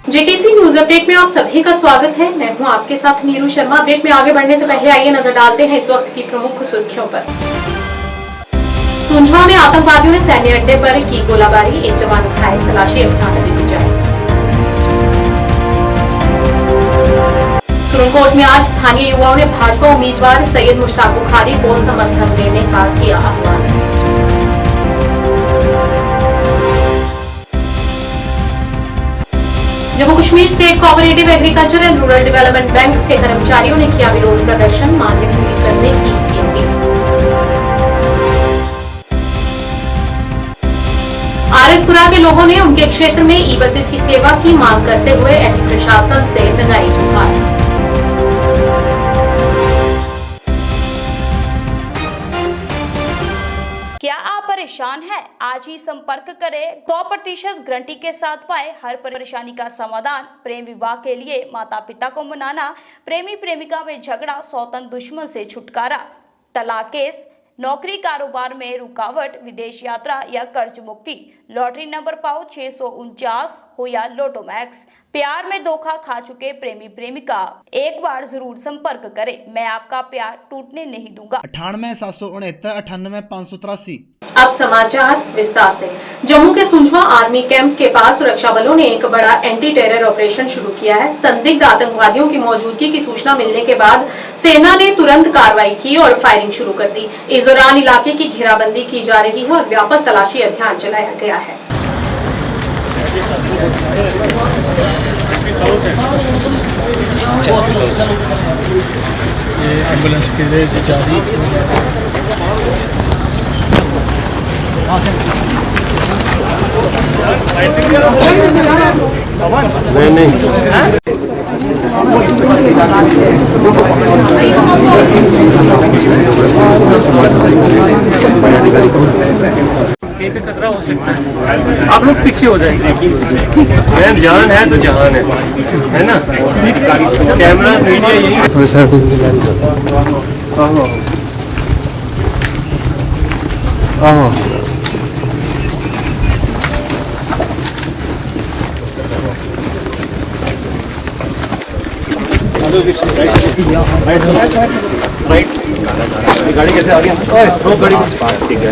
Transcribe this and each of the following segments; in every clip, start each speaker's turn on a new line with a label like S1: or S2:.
S1: JTC news update में आप सभी का स्वागत है। मैं हूं आपके साथ नीरू शर्मा। अपडेट में आगे बढ़ने से पहले आइए नजर डालते हैं इस वक्त की प्रमुख सुर्खियों पर। सुंझवा में आतंकवादियों ने सैन्य अड्डे पर की गोलाबारी, एक जवान घायल, तलाशी अभियान दी जाए। सुप्रीमकोर्ट में आज स्थानीय युवाओं ने भाजपा उम्मीदवार सैयद मुश्ताक बुखारी को समर्थन देने का किया आह्वान। Jammu Kashmir state cooperative agriculture and rural development bank के कर्मचारियों ने किया विरोध प्रदर्शन, मांगे पूरी करने की अपील। आरएसपुरा के लोगों ने उनके क्षेत्र में ई बसेस की सेवा की मांग करते हुए एचपी प्रशासन से लगाई गुहार।
S2: क्या आप परेशान हैं? आज ही संपर्क करें। 100% गारंटी के साथ पाए हर परेशानी का समाधान। प्रेम विवाह के लिए माता पिता को मनाना, प्रेमी प्रेमिका में झगड़ा, सौतन दुश्मन से छुटकारा, तलाक केस, नौकरी कारोबार में रुकावट, विदेश यात्रा या कर्ज मुक्ति, लॉटरी नंबर पाओ 649 हो या लोटो मैक्स, प्यार में धोखा खा चुके प्रेमी प्रेमिका, एक बार जरूर संपर्क करें। मैं आपका प्यार टूटने नहीं दूंगा।
S3: 98 769 98 583।
S1: अब समाचार विस्तार से। जम्मू के सुंझवा आर्मी कैंप के पास सुरक्षा बलों ने एक बड़ा एंटी टेरर ऑपरेशन शुरू किया है। संदिग्ध आतंकवादियों की मौजूदगी की सूचना मिलने के बाद सेना ने तुरंत कार्रवाई की और फायरिंग शुरू कर दी। इस दौरान इलाके की घेराबंदी की जा रही है और व्यापक तलाशी अभियान चलाया गया है।
S4: ये एम्बुलेंस के लिए जा रही कहीं पे खतरा हो सकता है, आप लोग पीछे हो जाएंगे। मैम जान है तो जहान है ना। कैमरा मीडिया यही राइट। गाड़ी कैसे आ रही है? गाड़ी ठीक है।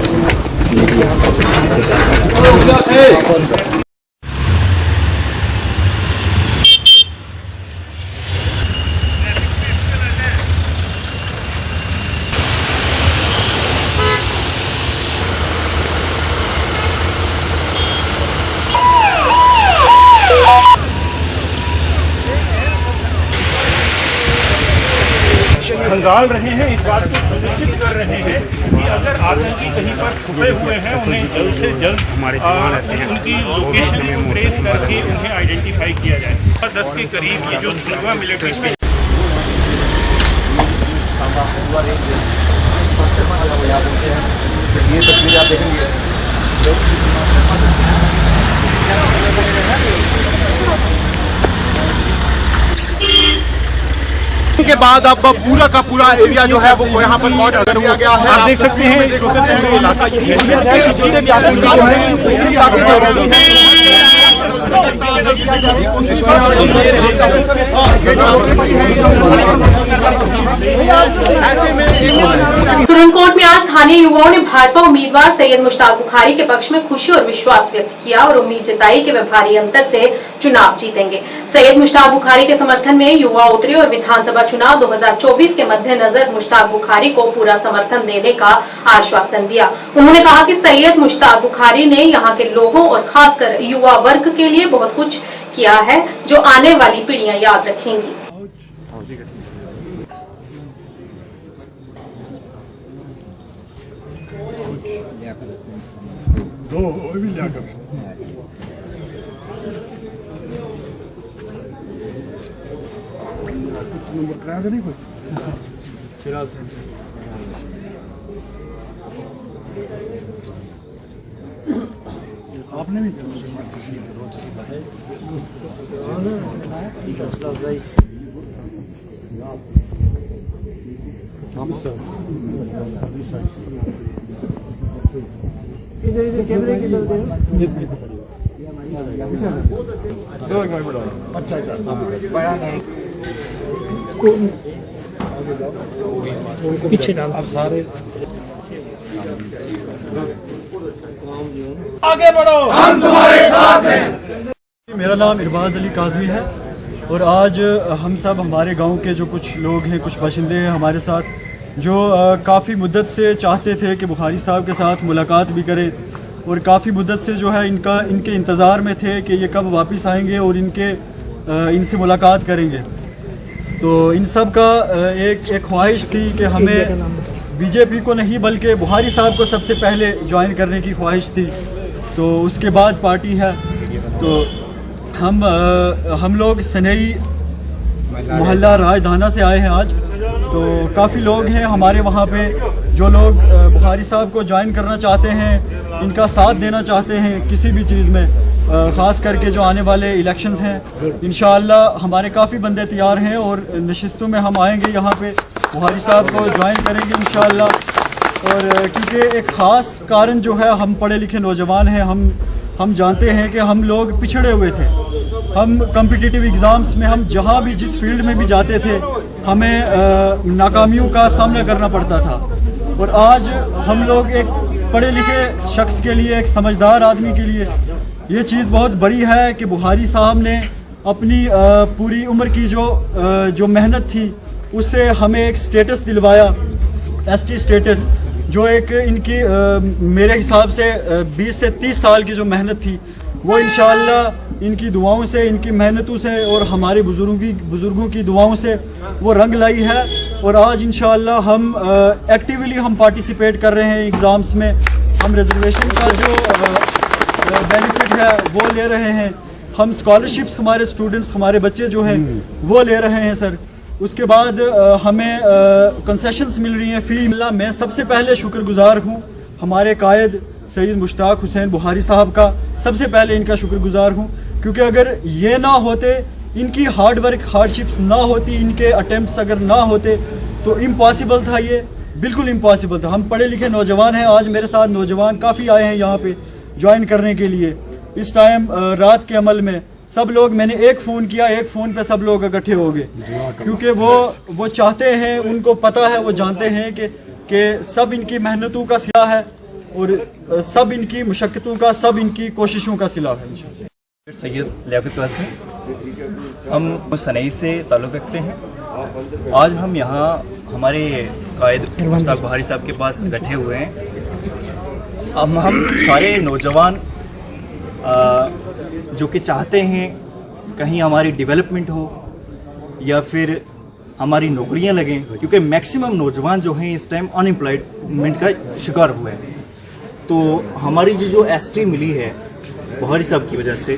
S4: खंगाल रहे हैं, इस बात को सुनिश्चित कर रहे हैं कि अगर आतंकी कहीं पर छुपे हुए हैं उन्हें जल्द से जल्द उनकी लोकेशन को ट्रेस करके उन्हें आइडेंटिफाई किया जाए। 10 के करीब ये जो सुंझवा मिलिट्री स्टेशन ये तस्वीर आप देखेंगे
S5: के बाद अब पूरा का पूरा एरिया जो है वो यहाँ पर कॉर्ड कर दिया गया है।
S4: आप देख सकते हैं इस वक्त इलाका
S1: सुप्रीमकोर्ट में आज स्थानीय युवाओं ने भाजपा उम्मीदवार सैयद मुश्ताक बुखारी के पक्ष में खुशी और विश्वास व्यक्त किया और उम्मीद जताई कि वे भारी अंतर से चुनाव जीतेंगे। सैयद मुश्ताक बुखारी के समर्थन में युवा उतरे और विधानसभा चुनाव 2024 के मद्देनजर मुश्ताक बुखारी को पूरा समर्थन देने का आश्वासन दिया। उन्होंने कहा कि सैयद मुश्ताक बुखारी ने यहाँ के लोगों और खासकर युवा वर्ग के लिए बहुत कुछ किया है जो आने वाली पीढ़ियां याद रखेंगी।
S4: नंबर कराया था नहीं कोई आपने भी कैमरे की
S6: पीछे डाल अब सारे
S7: आगे बढ़ो, हम तुम्हारे साथ हैं।
S6: मेरा नाम इरबाज अली काजमी है और आज हम सब हमारे गांव के जो कुछ लोग हैं, कुछ बाशिंदे हैं हमारे साथ, जो काफ़ी मुद्दत से चाहते थे कि बुखारी साहब के साथ मुलाकात भी करें और काफ़ी मुद्दत से जो है इनके इंतज़ार में थे कि ये कब वापस आएंगे और इनसे मुलाकात करेंगे। तो इन सब का एक ख्वाहिश थी कि हमें बीजेपी को नहीं बल्कि बुखारी साहब को सबसे पहले ज्वाइन करने की ख्वाहिश थी, तो उसके बाद पार्टी है। तो हम लोग सनई मोहल्ला राजधाना से आए हैं आज। तो काफ़ी लोग हैं हमारे वहाँ पे जो लोग बुखारी साहब को ज्वाइन करना चाहते हैं, इनका साथ देना चाहते हैं किसी भी चीज़ में, ख़ास करके जो आने वाले इलेक्शंस हैं। इंशाअल्लाह हमारे काफ़ी बंदे तैयार हैं और नशिस्तों में हम आएंगे यहाँ पे, बुखारी साहब को ज्वाइन करेंगे इंशाअल्लाह। और क्योंकि एक ख़ास कारण जो है, हम पढ़े लिखे नौजवान हैं, हम जानते हैं कि हम लोग पिछड़े हुए थे। हम कॉम्पिटिटिव एग्ज़ाम्स में हम जहाँ भी जिस फील्ड में भी जाते थे, हमें नाकामियों का सामना करना पड़ता था। और आज हम लोग एक पढ़े लिखे शख्स के लिए, एक समझदार आदमी के लिए ये चीज़ बहुत बड़ी है कि बुखारी साहब ने अपनी पूरी उम्र की जो मेहनत थी उससे हमें एक स्टेटस दिलवाया, एसटी स्टेटस, जो एक इनकी मेरे हिसाब से 20 से 30 साल की जो मेहनत थी वो इंशाअल्लाह इनकी दुआओं से, इनकी मेहनतों से और हमारे बुज़ुर्गों की दुआओं से वो रंग लाई है। और आज इंशाअल्लाह हम एक्टिवली हम पार्टिसिपेट कर रहे हैं एग्ज़ाम्स में। हम रिजर्वेशन का जो बेनिफिट है वो ले रहे हैं, हम स्कॉलरशिप्स, हमारे स्टूडेंट्स, हमारे बच्चे जो हैं वो ले रहे हैं सर। उसके बाद हमें कंसेशंस मिल रही हैं फ़ी। मैं सबसे पहले शुक्रगुजार हूँ हमारे कायद सैयद मुश्ताक हुसैन बुखारी साहब का, सबसे पहले इनका शुक्रगुजार हूँ, क्योंकि अगर ये ना होते, इनकी हार्ड वर्क, हार्डशिप्स ना होती, इनके अटेम्प्ट्स अगर ना होते तो इम्पॉसिबल था, ये बिल्कुल इम्पॉसिबल था। हम पढ़े लिखे नौजवान हैं, आज मेरे साथ नौजवान काफ़ी आए हैं यहाँ पे ज्वाइन करने के लिए। इस टाइम रात के अमल में सब लोग, मैंने एक फ़ोन किया, एक फ़ोन पे सब लोग इकट्ठे हो गए, क्योंकि वो चाहते हैं, उनको पता है, वो जानते हैं कि सब इनकी मेहनतों का सिला है और सब इनकी मुशक्क़तों का, सब इनकी कोशिशों का सिला है।
S8: सैयद लियाकत काज़मी, हम सनई से ताल्लुक़ रखते हैं। आज हम यहाँ हमारे कायद मुश्ताक बुखारी साहब के पास बैठे हुए हैं। अब हम सारे नौजवान जो कि चाहते हैं कहीं हमारी डेवलपमेंट हो या फिर हमारी नौकरियां लगें, क्योंकि मैक्सिमम नौजवान जो हैं इस टाइम अनएम्प्लॉयमेंट का शिकार हुए हैं। तो हमारी जो एसटी मिली है बुखारी साहब की वजह से,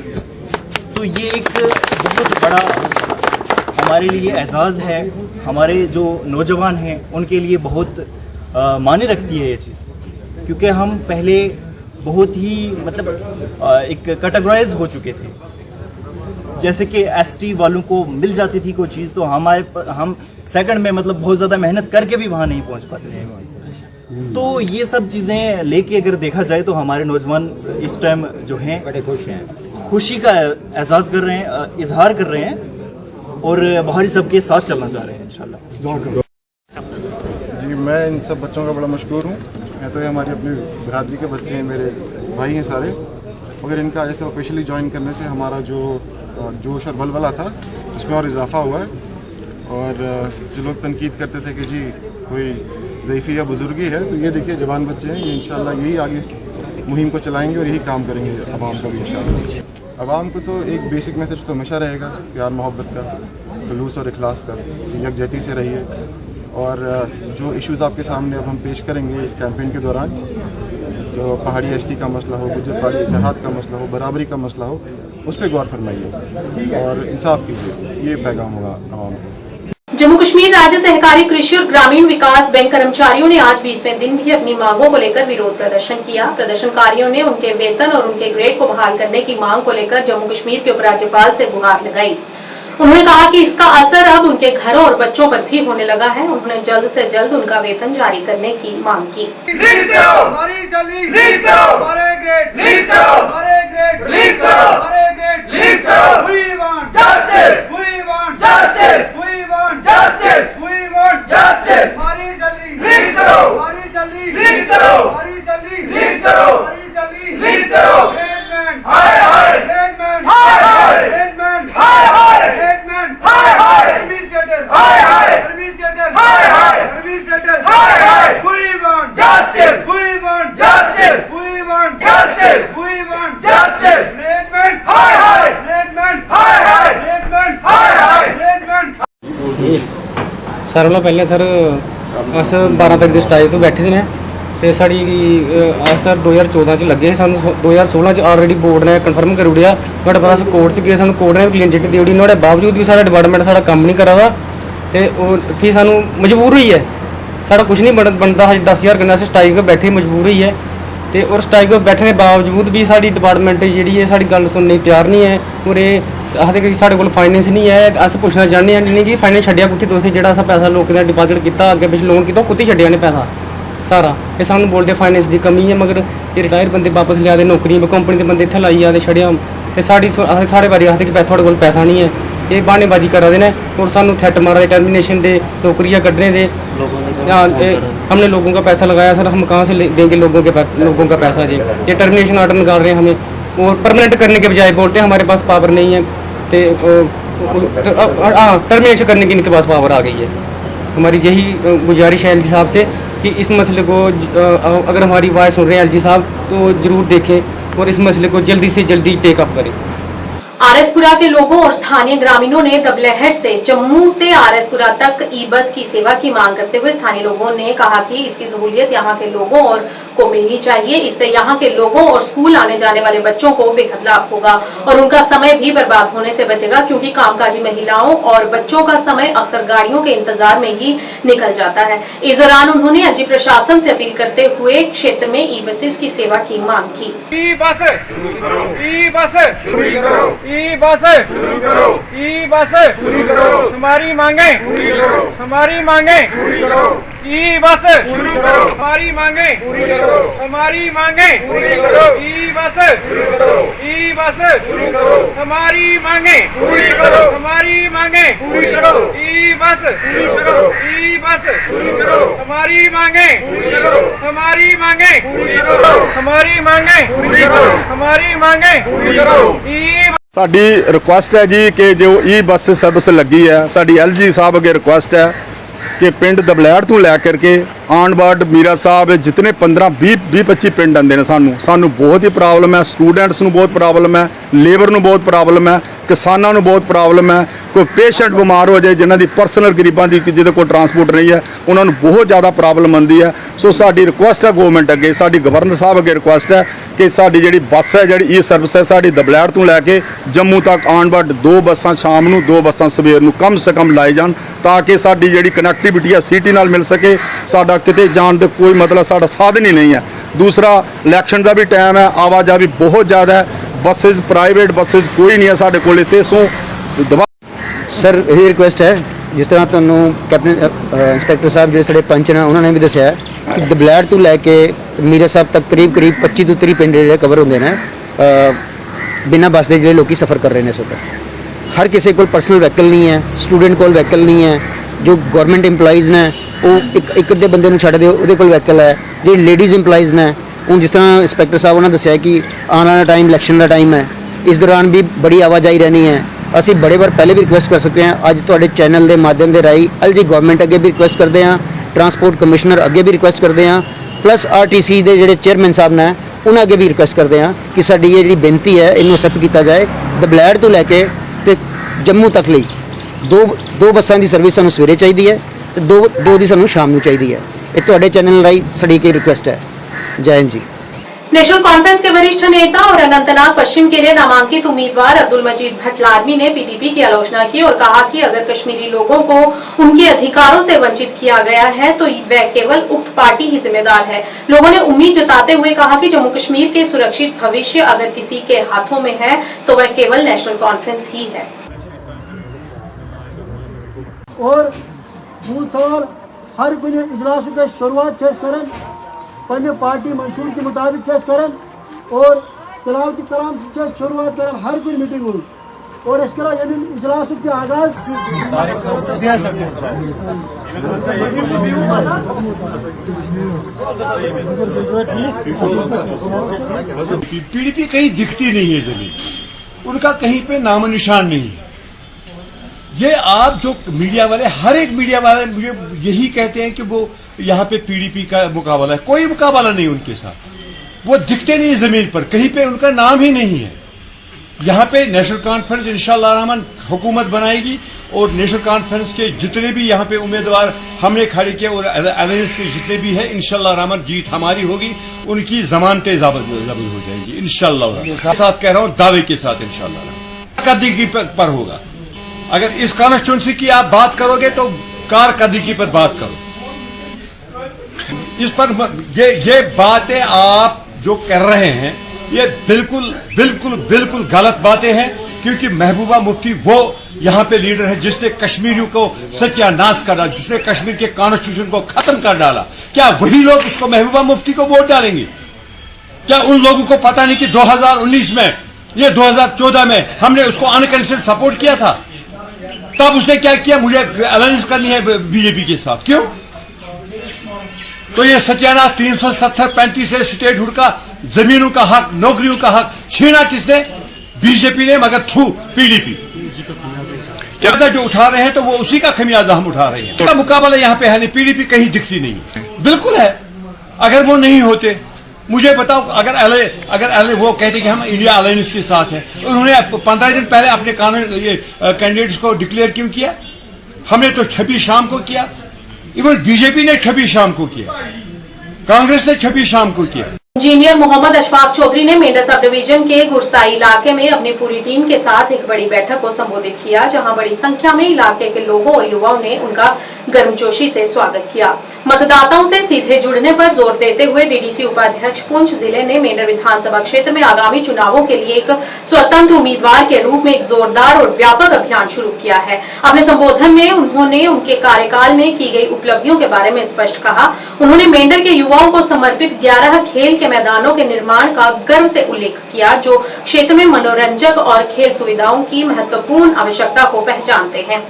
S8: तो ये एक बहुत बड़ा हमारे लिए एजाज़ है। हमारे जो नौजवान हैं उनके लिए बहुत मायने रखती है ये चीज़, क्योंकि हम पहले बहुत ही एक कैटेगराइज हो चुके थे। जैसे कि एसटी वालों को मिल जाती थी कोई चीज़ तो हम सेकंड में बहुत ज़्यादा मेहनत करके भी वहाँ नहीं पहुँच पाते हैं। तो ये सब चीज़ें लेके अगर देखा जाए तो हमारे नौजवान इस टाइम जो हैं खुशी का एहसास कर रहे हैं, इजहार कर रहे हैं और बुखारी साहब के साथ चलना चाह रहे हैं इंशाल्लाह।
S9: जी, मैं इन सब बच्चों का बड़ा मशकूर हूँ। मैं तो ये हमारी अपनी बिरादरी के बच्चे हैं, मेरे भाई हैं सारे, मगर इनका जैसे ऑफिशियली ज्वाइन करने से हमारा जो जोश और बलबला था उसमें और इजाफा हुआ है। और जो लोग तनकीद करते थे कि जी कोई ज़ईफ़ी या बुजुर्गी है, तो ये देखिए जवान बच्चे हैं, ये इंशाल्लाह यही आगे मुहिम को चलाएंगे और यही काम करेंगे अवाम का भी इंशाल्लाह। अवाम को तो एक बेसिक मैसेज तो हमेशा रहेगा, प्यार मोहब्बत का, खलूस और इखलास का, यकजहती से रहिए। और जो इश्यूज़ आपके सामने अब हम पेश करेंगे इस कैंपेन के दौरान, तो पहाड़ी एसटी का मसला हो, गुजर पहाड़ी इत्तेहाद का मसला हो, बराबरी का मसला हो, उस पर गौर फरमाइए और इंसाफ कीजिए। ये पैगाम होगा अवाम को।
S1: जम्मू कश्मीर राज्य सहकारी कृषि और ग्रामीण विकास बैंक कर्मचारियों ने आज 20वें दिन भी अपनी मांगों को लेकर विरोध प्रदर्शन किया। प्रदर्शनकारियों ने उनके वेतन और उनके ग्रेड को बहाल करने की मांग को लेकर जम्मू कश्मीर के उपराज्यपाल से गुहार लगाई। उन्होंने कहा कि इसका असर अब उनके घरों और बच्चों पर भी होने लगा है। उन्होंने जल्द से जल्द उनका वेतन जारी करने की मांग की।
S3: सारे नालों पहले सर अस 12 तक के स्टाइल तो बैठे ने ते साड़ी अस सर 2014 च लगे सानू 2016 च ऑलरेडी बोर्ड ने कन्फर्म करी ओड़िया। बट पता अस कोर्ट च गए सानू कोर्ट ने क्लीन चिट दी ओड़ी। नुहाड़े बावजूद भी साढ़ा डिपार्टमेंट साढ़ा कम्म नहीं करा दा ते फ्ही सानू मजबूर होई है साढ़ा कुछ नहीं बनता। 10,000 कन्नै अस स्ट्राइक पर बैठे मजबूर होई है ते और स्ट्राइक पर बैठने के बावजूद भी साड़ी डिपार्टमेंट जी है साड़ी गल सुनने तैयार नहीं है। और आखदे कि साढ़े कोल फाइनेंस नहीं है। अस पुछना चाहते हैं नहीं कि फाइनेंस छड्डिया कुत्थै तुसें जेह्ड़ा अस पैसा लोकें दा डिपॉजिट कीता अग्गे पिच्छे लोन कीता कुत्थै छड्डिया ने पैसा सारा। ये सानू बोलदे फाइनेंस की कमी है मगर ये रिटायर बंदे वापस लिया दे नौकरियां कंपनी के बंदे इत्थै लाई आ दे छड्डिया ते साढ़े बारी आखदे कि थुआढ़े कोल पैसा नहीं है। ये बहानेबाजी करा दे ने और सानू थ्रेट मारा दे टर्मिनेशन दे नौकरियां कड्ढने दे। हमने लोगों का पैसा लगाया सर हम कहाँ से देंगे लोगों का पैसा जी। ये टर्मिनेशन ऑर्डर निकाल रहे हैं हमें और परमानेंट करने के बजाय बोलते हैं हमारे पास पावर नहीं है। टर्मिनेशन करने की इनके पास पावर आ गई है। हमारी यही गुजारिश है एलजी साहब से कि इस मसले को अगर हमारी आवाज़ सुन रहे हैं एलजी साहब तो ज़रूर देखें और इस मसले को जल्दी से जल्दी टेक अप करें।
S1: आरएसपुरा के लोगों और स्थानीय ग्रामीणों ने दबलहट से जम्मू से आरएसपुरा तक ई बस की सेवा की मांग करते हुए स्थानीय लोगों ने कहा कि इसकी सहूलियत यहां के लोगों और को मिलनी चाहिए। इससे यहां के लोगों और स्कूल आने जाने वाले बच्चों को बेहद लाभ होगा और उनका समय भी बर्बाद होने से बचेगा क्योंकि कामकाजी महिलाओं और बच्चों का समय अक्सर गाड़ियों के इंतजार में ही निकल जाता है। इस दौरान उन्होंने एलजी प्रशासन से अपील करते हुए क्षेत्र में ई बसेस की सेवा की मांग की।
S7: ई बस पूरी करो हमारी मांगे पूरी करो हमारी मांगे पूरी करो ई बस पूरी करो हमारी मांगे पूरी करो हमारी मांगे पूरी करो ई बस पूरी करो हमारी मांगे पूरी करो हमारी मांगे पूरी करो ई बस पूरी करो हमारी मांगे पूरी करो हमारी मांगे पूरी करो हमारी मांगे पूरी करो हमारी मांगे पूरी करो ई
S9: साडी रिक्वेस्ट है जी कि जो ई बस सर्विस लगी है साडी एलजी साहब अगे रिक्वेस्ट है कि पिंड दबलैड़ तो लैकर के आनवर्ड मीरा साहब जितने 15-20-25 पिंड आते हैं सानू बहुत ही प्रॉब्लम है। स्टूडेंट्स नू बहुत प्रॉब्लम है, लेबर नू बहुत प्रॉब्लम है, किसानों नू बहुत प्रॉब्लम है। कोई पेशेंट बीमार हो जाए जिन्हों की पर्सनल गरीबों की जिहदे कोल ट्रांसपोर्ट नहीं है उन्होंने बहुत ज़्यादा प्रॉब्लम आती है। सो साडी रिक्वेस्ट है गवर्नमेंट अगे साडी गवर्नर साहब अगे रिक्वेस्ट है कि साडी जिहड़ी बस है जिहड़ी ई सर्विस है साडी दबलैड़ तो लैके जम्मू तक आनवर्ड 2 बसां शाम नू 2 बसां सवेर नू कम से कम लाई जान ताकि साडी जिहड़ी कनैक्टिविटी है सिटी नाल मिल सके। साडा किते जान दे कोई मतलब साडा साधन ही नहीं है। दूसरा इलैक्शन का भी टाइम है, आवाजाही बहुत ज़्यादा है, बसेज प्राइवेट बसेज कोई नहीं है साडे कोल इत्थे। सो
S10: सर यही रिक्वेस्ट है जिस तरह तुहानू कैप्टन इंस्पैक्टर साहब जो साढ़े पंच ने उन्होंने भी दसिया कि दबलैड़ तो लैके मीरा साहब तक करीब 25 तो 30 पिंड जो कवर होंगे ने बिना बस के जो लोग सफ़र कर रहे हैं इस वक्त। हर किसी को पर्सनल वहीकल नहीं है, स्टूडेंट को वहीकल नहीं है, जो गवर्नमेंट इंपलाइज़ ने वो एक अद्धे बंदे नूं छड्ड दिओ उहदे कोल वहीकल है। जो लेडीज़ इंपलाइज़ ने हूँ जिस तरह इंस्पैक्टर साहब उन्होंने दसिया कि आने वाला टाइम इलैक्शन का टाइम है, इस दौरान भी बड़ी आवाजाही रहनी है। असी बड़े बार पहले भी रिक्वेस्ट कर सकते हैं, अज तुहाडे चैनल के माध्यम के राही एलजी गवर्नमेंट अगे भी रिक्वेस्ट करते हैं, ट्रांसपोर्ट कमिश्नर अगे भी रिक्वेस्ट करते हैं, प्लस आरटीसी के जोड़े चेयरमैन साहब ने उन्होंने अगे भी रिक्वेस्ट करते हैं कि साडी ये जी बेनती है इन्हू एक्सेप्ट किया जाए। दबलैड़ तो लैके ते जम्मू तक ली दो बसां की सर्विस सानू सवेरे चाहिए है तो दो दी सानू शाम नू चाहिए है। ये तुहाडे चैनल राही साडी एक रिक्वेस्ट है। जय हिंद जी।
S1: नेशनल कॉन्फ्रेंस के वरिष्ठ नेता और अनंतनाग पश्चिम के लिए नामांकित उम्मीदवार अब्दुल मजीद भट्ट लारमी ने पीडीपी की आलोचना की और कहा कि अगर कश्मीरी लोगों को उनके अधिकारों से वंचित किया गया है तो वह केवल उक्त पार्टी ही जिम्मेदार है। लोगों ने उम्मीद जताते हुए कहा कि जम्मू कश्मीर के सुरक्षित भविष्य अगर किसी के हाथों में है तो वह केवल नेशनल कॉन्फ्रेंस ही है।
S6: और मूल सवाल हर कुछ इजलास के शुरुआत कर पन्ने पार्टी मंशूर के मुताबिक कर और तिलावत कलाम से शुरुआत कर हर कुछ मीटिंग हुई और इसके अलावा यदि इजलास के आगाज
S11: पीडीपी कहीं दिखती नहीं है जमीन, उनका कहीं पे नाम निशान नहीं है। ये आप जो मीडिया वाले, हर एक मीडिया वाले मुझे यही कहते हैं कि वो यहाँ पे पीडीपी का मुकाबला है, कोई मुकाबला नहीं उनके साथ, वो दिखते नहीं जमीन पर, कहीं पे उनका नाम ही नहीं है। यहाँ पे नेशनल कॉन्फ्रेंस इंशाअल्लाह रहमान हुकूमत बनाएगी और नेशनल कॉन्फ्रेंस के जितने भी यहाँ पे उम्मीदवार हमने खड़े किए और अलायंस के जितने भी हैं इंशाअल्लाह रहमान जीत हमारी होगी, उनकी जमानतें ज़ब्त हो जाएंगी इंशाअल्लाह। साथ कह रहा हूँ दावे के साथ इंशाअल्लाह कदीकी पर होगा। अगर इस कॉन्स्टिट्यूंसी की आप बात करोगे तो कारकर्दगी पर बात करो। इस पर ये बातें आप जो कर रहे हैं ये बिल्कुल बिल्कुल बिल्कुल गलत बातें हैं, क्योंकि महबूबा मुफ्ती वो यहाँ पे लीडर है जिसने कश्मीरियों को सत्यानाश कर डाला, जिसने कश्मीर के कॉन्स्टिट्यूशन को खत्म कर डाला। क्या वही लोग उसको महबूबा मुफ्ती को वोट डालेंगे? क्या उन लोगों को पता नहीं कि 2019 में ये 2014 में हमने उसको अनकंडीशनल सपोर्ट किया था? तब उसने क्या किया? मुझे अलायंस करनी है बीजेपी के साथ। क्यों? तो ये सत्यानाश 370-35 से स्टेट हुड का जमीनों का हक, नौकरियों का हक छीना किसने? बीजेपी ने, मगर थ्रू पीडीपी। क्या जो उठा रहे हैं तो वो उसी का खमियाजा हम उठा रहे हैं। इसका मुकाबला यहाँ पे है नहीं, पीडीपी कहीं दिखती नहीं। बिल्कुल है, अगर वो नहीं होते मुझे बताओ, अगर वो कहते कि हम इंडिया अलायंस के साथ हैं, उन्होंने 15 दिन पहले अपने कैंडिडेट्स को डिक्लेयर क्यों किया? हमने तो 26 शाम को किया, इवन बीजेपी ने 26 शाम को किया, कांग्रेस ने 26 शाम को किया।
S1: इंजीनियर मोहम्मद अशफाक चौधरी ने मेंढर सब डिवीजन के गुरसाई इलाके में अपनी पूरी टीम के साथ एक बड़ी बैठक को संबोधित किया, जहां बड़ी संख्या में इलाके के लोगों और युवाओं ने उनका गर्मजोशी से स्वागत किया। मतदाताओं से सीधे जुड़ने पर जोर देते हुए डीडीसी उपाध्यक्ष पुंछ जिले ने मेंढर विधानसभा क्षेत्र में आगामी चुनावों के लिए एक स्वतंत्र उम्मीदवार के रूप में एक जोरदार और व्यापक अभियान शुरू किया है। अपने संबोधन में उन्होंने उनके कार्यकाल में की गई उपलब्धियों के बारे में स्पष्ट कहा। उन्होंने मेंढर के युवाओं को समर्पित 11 खेल के मैदानों के निर्माण का गर्व से उल्लेख किया, जो क्षेत्र में मनोरंजक और खेल सुविधाओं की महत्वपूर्ण आवश्यकता को पहचानते हैं।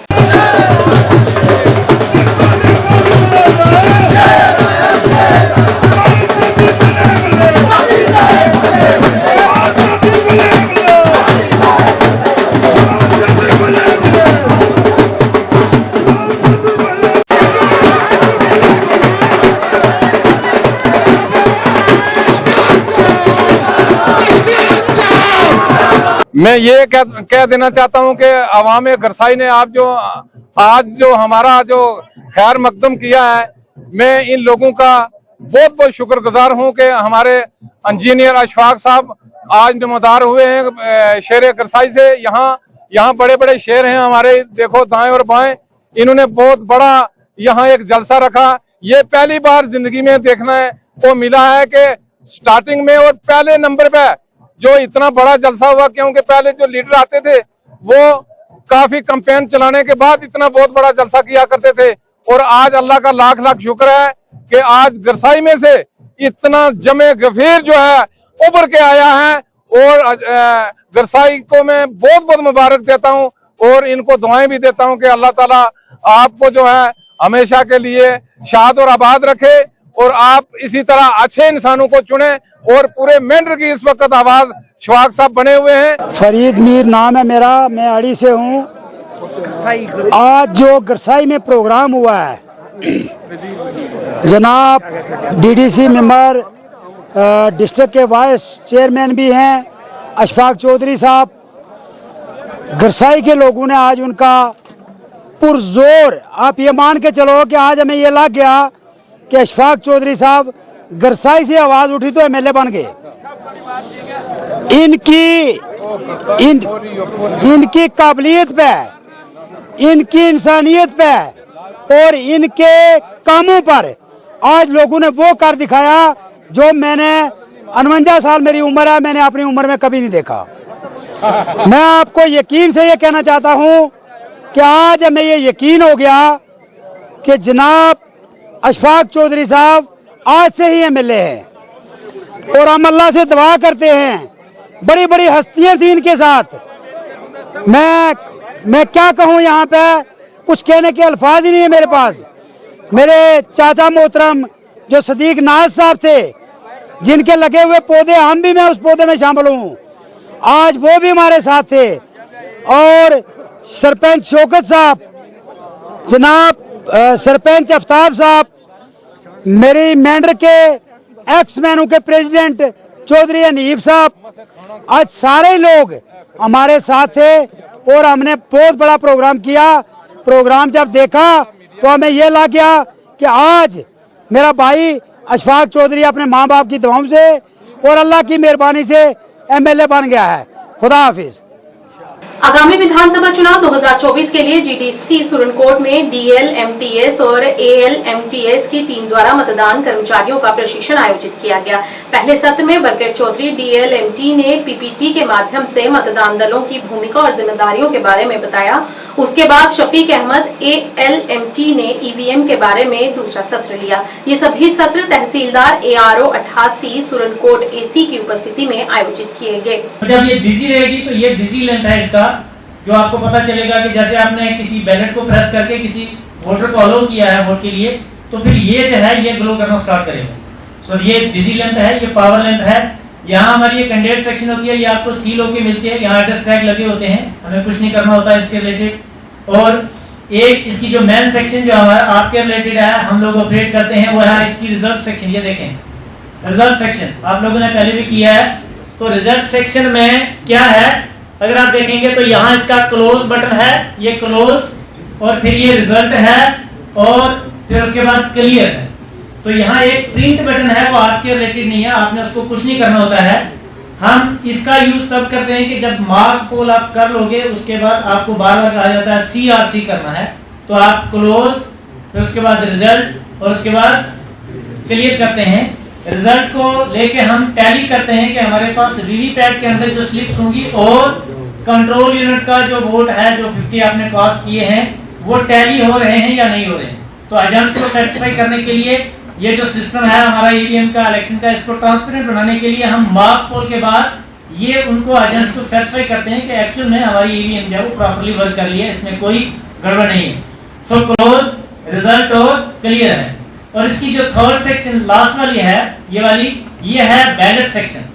S12: मैं ये कह देना चाहता हूं कि अवाम गरसाई ने आज जो हमारा जो खैर मकदम किया है, मैं इन लोगों का बहुत बहुत शुक्रगुजार हूं कि हमारे इंजीनियर अशफाक साहब आज नमदार हुए हैं शेर गरसाई से। यहाँ बड़े बड़े शेर हैं हमारे, देखो दाएं और बाएं, इन्होंने बहुत बड़ा यहाँ एक जलसा रखा। ये पहली बार जिंदगी में देखने को मिला है कि स्टार्टिंग में और पहले नंबर पे जो इतना बड़ा जलसा हुआ, क्योंकि पहले जो लीडर आते थे वो काफी कैंपेन चलाने के बाद इतना बहुत बड़ा जलसा किया करते थे। और आज अल्लाह का लाख लाख शुक्र है कि आज गरसाई में से इतना जमे गफीर जो है उभर के आया है। और गरसाई को मैं बहुत बहुत मुबारक देता हूं और इनको दुआएं भी देता हूं कि अल्लाह ताला आपको जो है हमेशा के लिए शाद और आबाद रखे और आप इसी तरह अच्छे इंसानों को चुने। और पूरे मेंढर की इस वक्त आवाज शफाक साहब बने हुए हैं।
S13: फरीद मीर नाम है मेरा, मैं आड़ी से हूँ। आज जो गरसाई में प्रोग्राम हुआ है, जनाब डीडीसी मेंबर, डिस्ट्रिक्ट के वाइस चेयरमैन भी हैं अशफाक चौधरी साहब, गरसाई के लोगों ने आज उनका पुरजोर, आप ये मान के चलो कि आज हमें ये लग गया कि अशफाक चौधरी साहब गरसाई से आवाज उठी तो एमएलए बन गए। इनकी काबिलियत पे, इनकी इंसानियत पे और इनके कामों पर आज लोगों ने वो कर दिखाया जो मैंने 49 साल मेरी उम्र है, मैंने अपनी उम्र में कभी नहीं देखा। मैं आपको यकीन से ये कहना चाहता हूँ कि आज हमें ये यकीन हो गया कि जनाब अशफाक चौधरी साहब आज से ही MLA हैं और हम अल्लाह से दुआ करते हैं। बड़ी बड़ी हस्तियां थी इनके साथ, मैं क्या कहूँ, यहाँ पे कुछ कहने के अल्फाज ही नहीं है मेरे पास। मेरे चाचा मोहतरम जो सदीक नाज साहब थे, जिनके लगे हुए पौधे हम भी, मैं उस पौधे में शामिल हूँ, आज वो भी हमारे साथ थे। और सरपंच शौकत साहब, जनाब सरपंच आफ्ताब साहब, मेरी मेंढर के एक्स मैनू के प्रेसिडेंट चौधरी हनीफ साहब, आज सारे लोग हमारे साथ थे और हमने बहुत बड़ा प्रोग्राम किया। प्रोग्राम जब देखा तो हमें ये लग गया कि आज मेरा भाई अशफाक चौधरी अपने माँ बाप की दुआओं से और अल्लाह की मेहरबानी से MLA बन गया है। खुदा हाफिज।
S1: आगामी विधानसभा चुनाव 2024 के लिए GDC सुरनकोट में DL MTS और AL MTS की टीम द्वारा मतदान कर्मचारियों का प्रशिक्षण आयोजित किया गया। पहले सत्र में बरकत चौधरी DL MT ने PPT के माध्यम से मतदान दलों की भूमिका और जिम्मेदारियों के बारे में बताया। उसके बाद शफीक अहमद AL MT ने EVM के बारे में दूसरा सत्र लिया। ये सभी सत्र तहसीलदार ARO 88 सुरनकोट AC की उपस्थिति में आयोजित किए गए।
S14: जब ये बिजी रहेगी तो ये बिजी लेंथ है इसका, जो आपको पता चलेगा कि जैसे आपने किसी बैलेट को प्रेस करके किसी वोटर को अलो किया है वोट के लिए, तो फिर ये जो है ये ग्लो करना स्टार्ट करेगा। सो ये बिजी लेंथ है, ये पावर लेंथ है। यहाँ हमारी ये कैंडिडेट सेक्शन होती है, ये आपको सील होके मिलती है, यहाँ एड्रेस टैग लगे होते हैं, हमें कुछ नहीं करना होता है इसके रिलेटेड। और एक इसकी जो मेन सेक्शन जो हमारा आपके रिलेटेड है, हम लोग ऑपरेट करते हैं, वो है इसकी रिजल्ट सेक्शन। ये देखें रिजल्ट सेक्शन आप लोगों ने पहले भी किया है। तो रिजल्ट सेक्शन में क्या है, अगर आप देखेंगे तो यहाँ इसका क्लोज बटन है, ये क्लोज, और फिर ये रिजल्ट है, और फिर उसके बाद क्लियर है। तो यहाँ एक प्रिंट बटन है, वो आपके रिलेटेड नहीं है, आपने उसको कुछ नहीं करना होता है। हम इसका यूज तब करते हैं कि जब मार्क पोल आप कर लोगे, उसके बाद आपको बार बार कहा जाता है CRC करना है, तो आप क्लोज, फिर उसके बाद रिजल्ट और उसके बाद क्लियर करते हैं। रिजल्ट को लेके हम टैली करते हैं कि हमारे पास वीवीपैट के अंदर जो स्लिप्स होंगी और कंट्रोल यूनिट का जो वोट है, जो 50 आपने कास्ट किए हैं, वो टैली हो रहे हैं या नहीं हो रहे हैं। तो एजेंट्स को सेटिस्फाई करने के लिए ये जो सिस्टम है हमारा EVM का, इलेक्शन का, इसको ट्रांसपेरेंट बनाने के लिए हम मार्क पोल के बाद ये उनको एजेंट्स को सेटिस्फाई करते हैं कि एक्चुअल में हमारी EVM जो है वो प्रॉपर्ली वर्क कर रही है, इसमें कोई गड़बड़ नहीं है। सो क्लोज, रिजल्ट और क्लियर है। और इसकी जो थर्ड सेक्शन लास्ट वाली है, ये वाली, ये है बैलेट सेक्शन।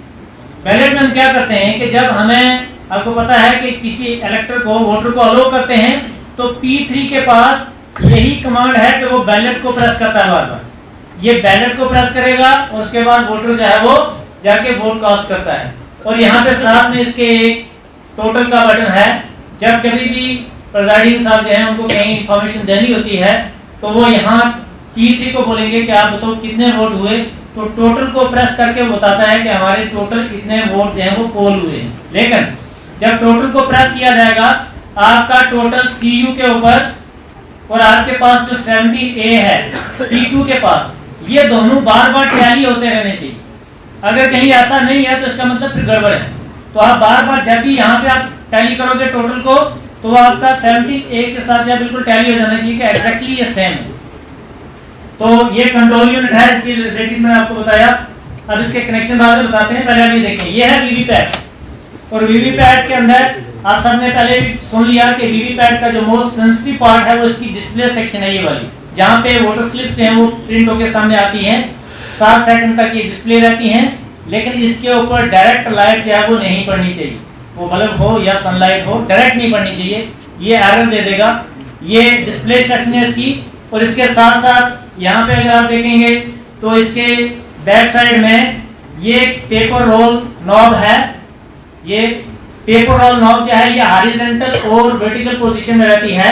S14: बैलेट में हम क्या करते हैं कि जब हमें, आपको पता है कि किसी इलेक्टर को, वोटर को अलो करते हैं, तो P3 के पास यही कमांड है कि वो बैलेट को प्रेस करता है बार बार। ये बैलेट को प्रेस करेगा और उसके बाद वोटर जो है वो जाके वोट कास्ट करता है। और यहाँ पे साथ में इसके एक टोटल का बटन है। जब कभी भी प्रेजाइडिंग साहब जो है उनको कहीं इंफॉर्मेशन देनी होती है, तो वो यहाँ P3 को बोलेंगे कि आप बताओ कितने वोट हुए, तो टोटल को प्रेस करके वो बताता है कि हमारे टोटल इतने वोट जो है वो पोल हुए। लेकिन जब टोटल को प्रेस किया जाएगा, आपका टोटल CU के ऊपर और आपके पास जो 17A है P2 के पास, ये दोनों बार बार टैली होते रहने चाहिए। अगर कहीं ऐसा नहीं है तो इसका मतलब फिर गड़बड़ है। तो आप बार बार जब भी यहाँ पे आप टैली करोगे टोटल को, तो वो आपका 17A के साथ जो बिल्कुल टैली हो जाना चाहिए कि एग्जैक्टली ये सेम है। तो ये कंट्रोल यूनिट है, इसकी रिलेटेड मैंने आपको बताया। अब इसके कनेक्शन बाद में बताते हैं। पहले आप ये देखें, ये है वीवीपैट, और वीवीपैट के अंदर आप सबने पहले भी सुन लिया कि वीवीपैट का जो मोस्ट सेंसिटिव पार्ट है वो इसकी डिस्प्ले सेक्शन है, ये वाली, जहाँ पे वोटर स्लिप्स हैं वो प्रिंट होकर सामने आती हैं। 7 सेकंड तक ये डिस्प्ले रहती हैं, लेकिन इसके ऊपर डायरेक्ट लाइट जो है वो नहीं पड़नी चाहिए। वो बल्ब हो या सनलाइट हो, डायरेक्ट नहीं पड़नी चाहिए, ये एरर दे देगा। ये डिस्प्ले सेक्शन है इसकी। और इसके साथ साथ यहाँ पे अगर आप देखेंगे तो इसके बैक साइड में ये पेपर रोल नॉब है। ये पेपर रोल नॉब जो है ये हॉरिजॉन्टल और वर्टिकल पोजीशन में रहती है।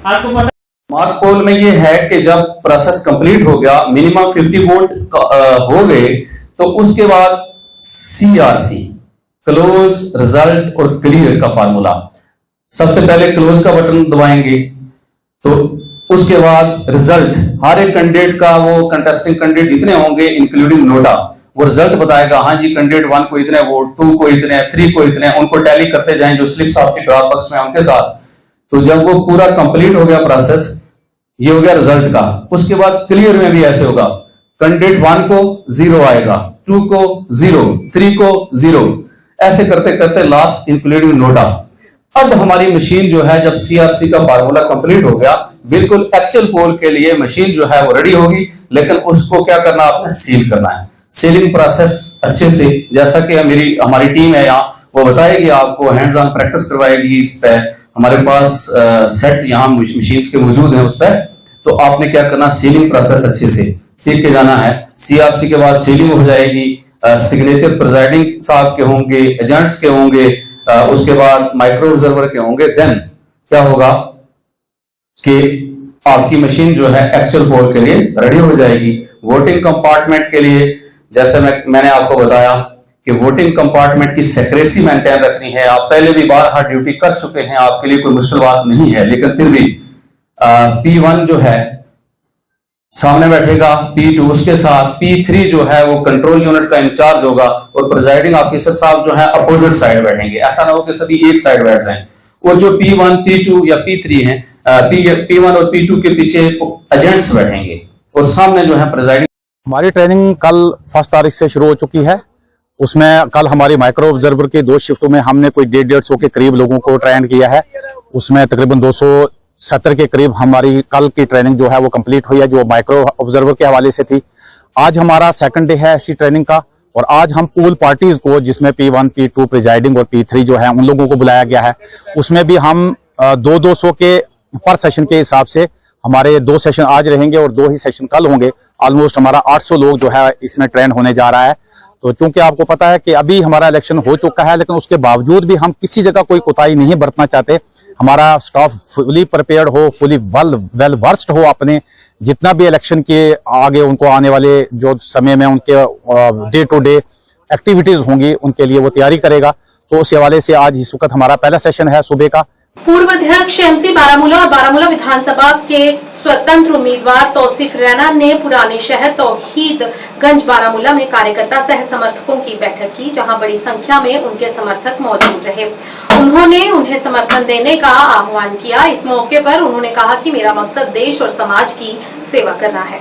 S14: आपको पता
S15: मार्क पोल में ये है कि जब प्रोसेस कंप्लीट हो गया, मिनिमम 50 वोट हो गए, तो उसके बाद CRC, क्लोज, रिजल्ट और क्लियर का फार्मूला। सबसे पहले क्लोज का बटन दबाएंगे, तो उसके बाद रिजल्ट, हर एक कैंडिडेट का, वो कंटेस्टिंग कैंडिडेट जितने होंगे इंक्लूडिंग नोटा, वो रिजल्ट बताएगा। हाँ जी, कैंडिडेट 1 को इतने वोट, 2 को इतने, 3 को इतने, उनको टैली करते जाएं जो स्लिप्स आपकी ड्रॉप बॉक्स में उनके साथ। तो जब वो पूरा कंप्लीट हो गया प्रोसेस, ये हो गया रिजल्ट का, उसके बाद क्लियर में भी ऐसे होगा, कैंडिडेट 1 को 0 आएगा, 2 को 0, 3 को 0, ऐसे करते करते लास्ट इंक्लूडिंग नोटा। अब हमारी मशीन जो है, जब CRC का फार्मूला कंप्लीट हो गया, बिल्कुल एक्चुअल पोल के लिए मशीन जो है वो रेडी होगी, लेकिन उसको क्या करना, आपने सील करना है। सीलिंग प्रोसेस अच्छे से, जैसा कि हमारी टीम है यहाँ, वो बताएगी आपको, हैंड्स ऑन प्रैक्टिस करवाएगी इस पे। हमारे पास सेट यहाँ मशीन के मौजूद हैं उस पर। तो आपने क्या करना, सीलिंग प्रोसेस अच्छे से सीख के जाना है। CRC के बाद सीलिंग हो जाएगी, सिग्नेचर प्रिजाइडिंग साहब के होंगे, एजेंट्स के होंगे, उसके बाद माइक्रो ऑब्जर्वर के होंगे। देन क्या होगा कि आपकी मशीन जो है एक्चुअल पोल के लिए रेडी हो जाएगी। वोटिंग कंपार्टमेंट के लिए जैसे मैंने आपको बताया कि वोटिंग कंपार्टमेंट की सेक्रेसी मेंटेन रखनी है। आप पहले भी बार ड्यूटी कर चुके हैं, आपके लिए कोई मुश्किल बात नहीं है, लेकिन फिर भी P1 जो है सामने बैठेगा, P2 उसके साथ, P3 जो है वो कंट्रोल यूनिट का इंचार्ज होगा, और प्रिजाइडिंग ऑफिसर साहब जो है अपोजिट साइड बैठेंगे। ऐसा ना हो कि सभी एक साइड बैठ जाएं। और जो P1, P2 या P3 हैं, P1 और P2 के पीछे एजेंट्स बैठेंगे, और सामने जो है प्रिजाइडिंग।
S16: हमारी ट्रेनिंग कल 1 तारीख से शुरू हो चुकी है। उसमें कल हमारी माइक्रो ऑब्जर्वर की 2 शिफ्टों में हमने कोई 150 के करीब लोगों को ट्रेन किया है। उसमें तकरीबन 270 के करीब हमारी कल की ट्रेनिंग जो है वो कंप्लीट हुई है, जो माइक्रो ऑब्जर्वर के हवाले से थी। आज हमारा 2nd डे है ऐसी ट्रेनिंग का, और आज हम पूल पार्टीज को, जिसमें P1, P2 प्रिजाइडिंग और P3 जो है, उन लोगों को बुलाया गया है। उसमें भी हम 200 के पर सेशन के हिसाब से हमारे 2 सेशन आज रहेंगे और 2 ही सेशन कल होंगे। ऑलमोस्ट हमारा 800 लोग जो है इसमें ट्रेन होने जा रहा है। तो चूंकि आपको पता है कि अभी हमारा इलेक्शन हो चुका है, लेकिन उसके बावजूद भी हम किसी जगह कोई कोताही नहीं बरतना चाहते। हमारा स्टाफ फुली प्रिपेयर्ड हो, फुली वेल वर्स्ड हो, अपने जितना भी इलेक्शन के आगे उनको आने वाले जो समय में उनके डे टू डे एक्टिविटीज होंगी उनके लिए वो तैयारी करेगा। तो उस हवाले से आज इस वक्त हमारा पहला सेशन है सुबह का।
S1: पूर्व अध्यक्ष MC बारामूला और बारामूला विधानसभा के स्वतंत्र उम्मीदवार तौसीफ रैना ने पुराने शहर तौहीदगंज बारामूला में कार्यकर्ता सह समर्थकों की बैठक की, जहां बड़ी संख्या में उनके समर्थक मौजूद रहे। उन्होंने उन्हें समर्थन देने का आह्वान किया। इस मौके पर उन्होंने कहा कि मेरा मकसद देश और समाज की सेवा करना है।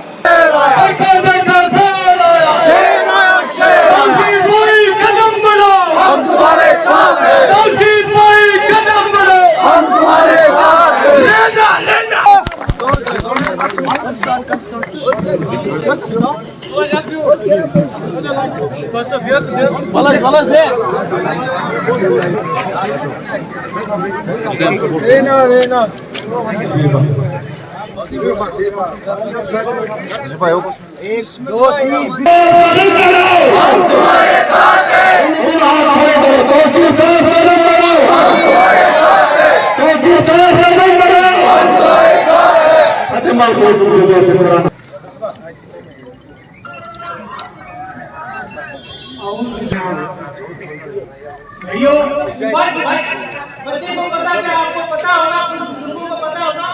S7: बच्चे को पता क्या, आपको पता होगा, कुछ बुजुर्गों को पता होगा,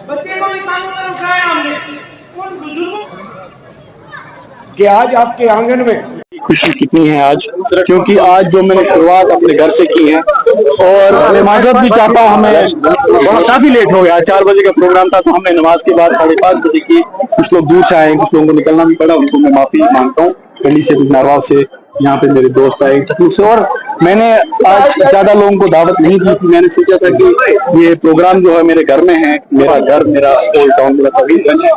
S7: बच्चे को भी कानून पर उठाया हमने। उन बुजुर्गों
S13: कि आज आपके आंगन में
S6: खुशी कितनी है आज, क्योंकि आज जो मैंने शुरुआत अपने घर से की है, और मैं माजरत भी चाहता हूँ, हमें काफी लेट हो गया। 4 बजे का प्रोग्राम था, तो हमने नमाज के बाद 5:30 बजे की। कुछ लोग दूर से आए, कुछ लोगों को निकलना भी पड़ा, उनको मैं माफी मांगता हूँ। गली से, कुछ नारवा से, यहाँ पे मेरे दोस्त आए तकलीफ से, और मैंने आज ज्यादा लोगों को दावत नहीं दी थी। मैंने सोचा था कि ये प्रोग्राम जो है मेरे घर में है, मेरा घर, मेरा ओल्ड टाउन, मेरा तौहीदगंज है,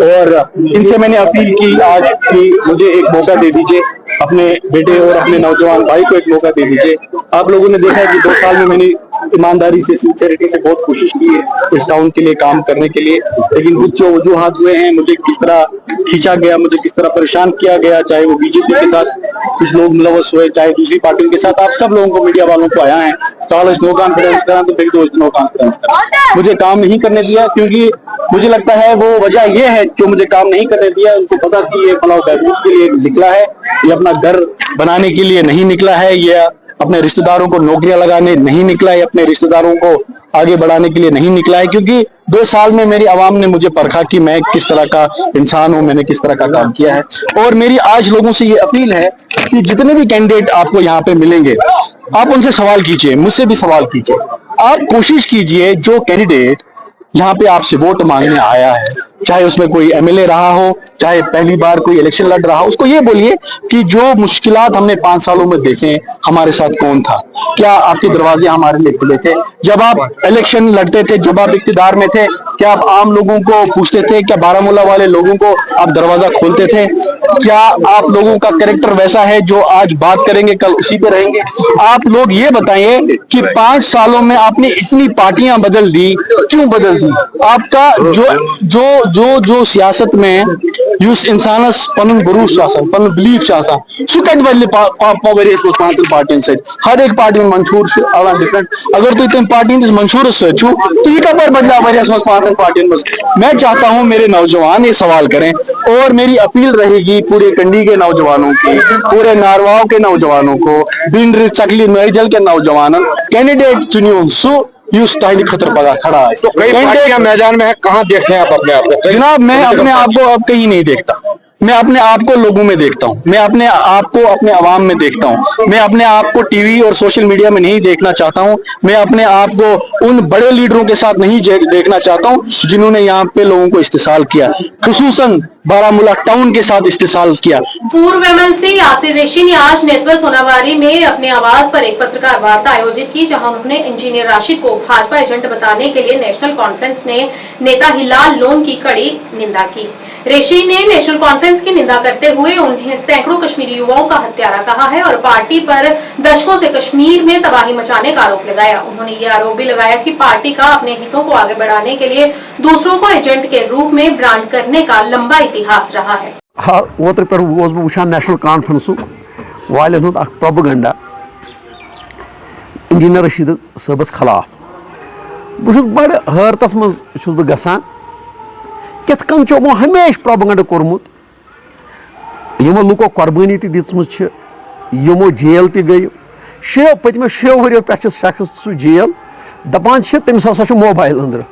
S6: और इनसे मैंने अपील की आज कि मुझे एक मौका दे दीजिए, अपने बेटे और अपने नौजवान भाई को एक मौका दे दीजिए। आप लोगों ने देखा कि 2 साल में मैंने ईमानदारी से, सिंसियरिटी से बहुत कोशिश की है इस टाउन के लिए काम करने के लिए, लेकिन कुछ जो वजूहात हुए हैं, मुझे किस तरह खींचा गया, मुझे किस तरह परेशान किया गया, चाहे वो बीजेपी के साथ कुछ लोग मुलवस हुए, चाहे दूसरी पार्टियों के साथ। आप सब लोगों को, मीडिया वालों को आया है, नो कॉन्फिडेंस करा तो फिर नो कॉन्फिडेंस करा, मुझे काम नहीं करने दिया, क्योंकि मुझे लगता है वो वजह ये है जो मुझे काम नहीं करने दिया। उनको पता कि ये फलाह बहबूद के लिए निकला है, ये अपना घर बनाने के लिए नहीं निकला है, ये अपने रिश्तेदारों को नौकरियां लगाने नहीं निकला है, अपने रिश्तेदारों को आगे बढ़ाने के लिए नहीं निकला है। क्योंकि 2 साल में मेरी आवाम ने मुझे परखा कि मैं किस तरह का इंसान हूं, मैंने किस तरह का काम किया है। और मेरी आज लोगों से ये अपील है कि जितने भी कैंडिडेट आपको यहाँ पे मिलेंगे, आप उनसे सवाल कीजिए, मुझसे भी सवाल कीजिए।
S16: आप कोशिश कीजिए, जो कैंडिडेट यहाँ पे आपसे वोट मांगने आया है, चाहे उसमें कोई एमएलए रहा हो, चाहे पहली बार कोई इलेक्शन लड़ रहा हो, उसको ये बोलिए कि जो मुश्किलात हमने 5 सालों में देखे, हमारे साथ कौन था, क्या आपके दरवाजे हमारे लिए खुले थे जब आप इलेक्शन लड़ते थे, जब आप इक्तिदार में थे, क्या आप आम लोगों को पूछते थे, क्या बारामूला वाले लोगों को आप दरवाजा खोलते थे, क्या आप लोगों का कैरेक्टर वैसा है जो आज बात करेंगे कल उसी पे रहेंगे? आप लोग ये बताइए कि 5 सालों में आपने इतनी पार्टियां बदल दी, क्यों बदल दी? आपका जो जो जो सियासत में युस इंसानस पनुन भरोस आसान, पनुन बिलीफ आसान, सु कत बदले वरियस मज 5 पार्टियन से? हर एक पार्टी मंशूर अलग डिफरेंट। अगर तुम तम पार्टी मंशूर सो तो ये कपर बदला वरियस मज 5 पार्टियन मज? मैं चाहता हूं मेरे नौजवान ये सवाल करें, और मेरी अपील रहेगी पूरे कंडी के नौजवानों की, पूरे नारवाव के नौजवानों को, बिन चकली नईजल के नौजवान, कैंडिडेट चुनियो सु यूस ताहिद खतर पगा खड़ा है।
S12: तो कई पार्टियां मैदान में है, कहाँ देखते हैं आप अपने आप को?
S16: जनाब, मैं अपने आप को अब कहीं नहीं देखता, मैं अपने आप को लोगों में देखता हूं, मैं अपने आप को अपने अवाम में देखता हूं, मैं अपने आप को टीवी और सोशल मीडिया में नहीं देखना चाहता हूं, मैं अपने आप को उन बड़े लीडरों के साथ नहीं देखना चाहता हूं जिन्होंने यहाँ पे लोगों को इस्तेसाल किया, खुसूसन बारामूला टाउन के साथ इस्तेसाल किया।
S1: पूर्व एमएलसी यासिर रेशी ने आज नेसवल सोनावारी में अपने आवास पर एक पत्रकार वार्ता आयोजित की, जहां उन्होंने इंजीनियर राशिद को भाजपा एजेंट बताने के लिए नेशनल कॉन्फ्रेंस ने नेता हिलाल लोन की कड़ी निंदा की। रेशी ने नेशनल कॉन्फ्रेंस की निंदा करते हुए उन्हें सैकड़ों कश्मीरी युवाओं का हत्यारा कहा है और पार्टी पर दशकों से कश्मीर में तबाही मचाने का आरोप लगाया। उन्होंने ये आरोप भी लगाया कि पार्टी का अपने हितों को आगे बढ़ाने के लिए दूसरों को एजेंट के रूप में ब्रांड करने का लंबा इतिहास रहा है।
S17: ओत्र पे वुचान नेशनल कॉन्फ्रेंस वालन हुंद प्रोपेगेंडा इंजीनियर रशीद सबस खिलाफ। बहुत बड़े हैरतस मज गसान कित कन यमो हमेशा प्रोपेगेंडा कोरमुत, यमो लुको कुर्बानी ती दित्मज, यमो जेल ती गई, पतमे 6 वरियो पे शख्स सह जेल, दपान तमिस हसा मोबाइल अंदर,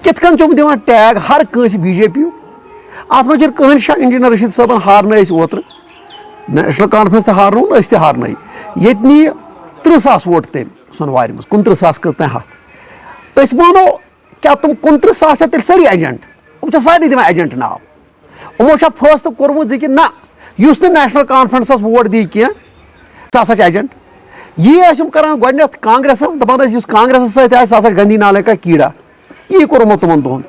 S17: कित कन चम दिवान टैग हर कंस बीजेपी। अत मज कहन शक इंजीनियर रशीद साहब हारन ओत्र नेशनल कॉन्फ्रेंस तो हारन अस हारन, ये नी 30,000 वोट तम सोनवार मज, 29,000 कस तह हथ। मानो क्या तुम 29,000 तेल सारी एजेंट, सारे दिवान एजेंट नाव, यमो फैसला कोर्मुत कि ना युस नेशनल कॉन्फ्रेंस वोट दी कह सह एजेंट। ये करान गोडनथ कांग्रेस दपान कांग्रेस सह गंदी नाले का कीड़ा, ये कोर्मो तुमन दोहन।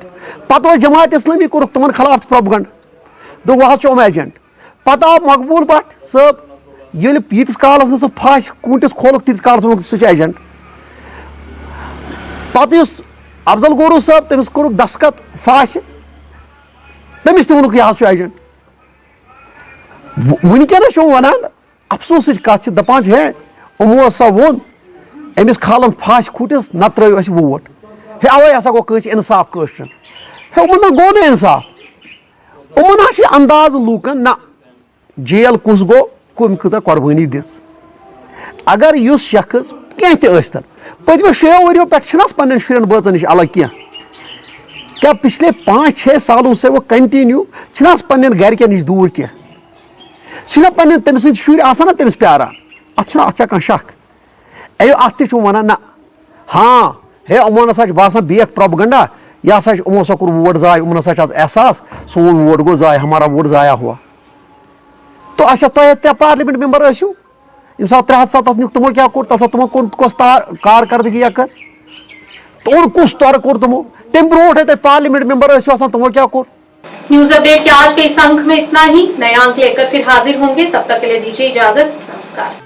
S17: पत जमात इस्लामी कोर तुमन खिलाफ प्रोपेगेंडा, दो वह एजेंट। पत आव मकबूल भट्ट सब ये यीतिस कालस न फाश कूटिस खोल तीस काल सह एजेंट। पत अफजल गोरू साहब तमिस कोर दस्खत फाश, तमिस तुक यह एजेंट। वनकस वनान अफसोस कत दपान है यमो सा वोन अमिस खालन फाश खूटिस न त्रो अस वोट, हे अवे हसा गो कस इंसाफ कशन, हे उमन गो न इंसाफ, उमन अंदाज लूकन ना जेल कुस गो कम कत कुर्बानी दिस। अगर युस शख्स कह तन पतमे 6 वरियो पे पन्न शुरन बचन नश अलग क्या, क्या पिछले 5-6 सालों से वो कंटिन्यू पन्न घर नश दूर क्या, पन्न तम शुर आसान तमिस प्यारान, अत कह शक अयो अत वन ना हाँ हे यमो ना बासान बेक प्रोपेगेंडा, यह यमो सा कोर वोट जाय, यमन आज एहसास सोन वोट गो जाय, हमारा वोट जाया हुआ। तो अच्छा तुम 3 पार्लियामेंट मेंबर यू यम सा 307 नुक तमो क्या कोर, तम तमो कस कारकर्दगी कर, तुम कुछ तौर कोर तमो तम ब्रोट तुम पार्लियामेंट मेंबर तमो क्या कोर।
S1: न्यूज अपडेट के आज के इस अंक में इतना ही, नया अंक लेकर फिर हाजिर होंगे, तब तक के लिए दीजिए इजाजत, नमस्कार।